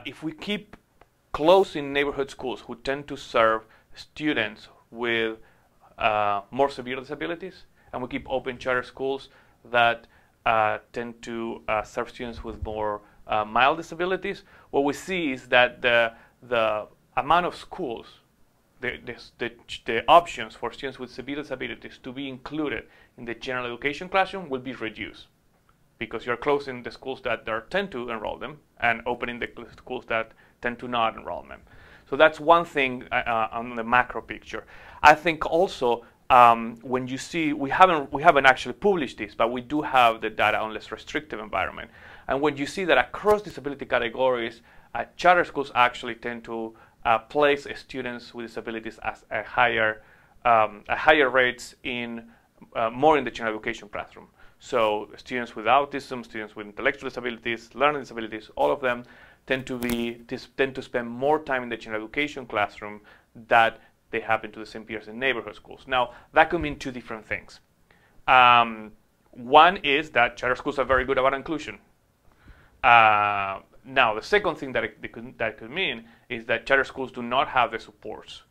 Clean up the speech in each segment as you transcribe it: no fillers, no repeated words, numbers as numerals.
if we keep closing neighborhood schools who tend to serve students with more severe disabilities, and we keep open charter schools that tend to serve students with more mild disabilities, what we see is that the amount of schools, the options for students with severe disabilities to be included in the general education classroom will be reduced, because you're closing the schools that tend to enroll them and opening the schools that tend to not enroll them. So that's one thing on the macro picture. I think also when you see, we haven't actually published this, but we do have the data on less restrictive environment. And when you see that across disability categories, charter schools actually tend to place students with disabilities as a higher rates in more in the general education classroom. So students with autism, students with intellectual disabilities, learning disabilities, all of them tend to spend more time in the general education classroom that they happen to the same peers in neighborhood schools. Now, that could mean two different things. One is that charter schools are very good about inclusion. Now, the second thing that could mean is that charter schools do not have the supports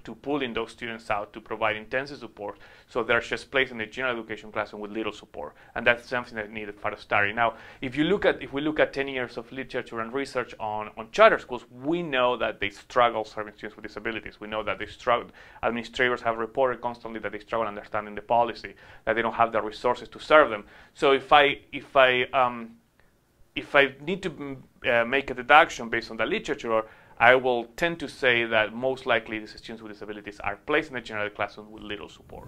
to pulling those students out to provide intensive support, so they're just placed in the general education classroom with little support, and that's something that needed further study. Now, if we look at 10 years of literature and research on charter schools, we know that they struggle serving students with disabilities. We know that they struggle. Administrators have reported constantly that they struggle understanding the policy, that they don't have the resources to serve them. So if I need to make a deduction based on the literature, I will tend to say that most likely these students with disabilities are placed in the general classroom with little support.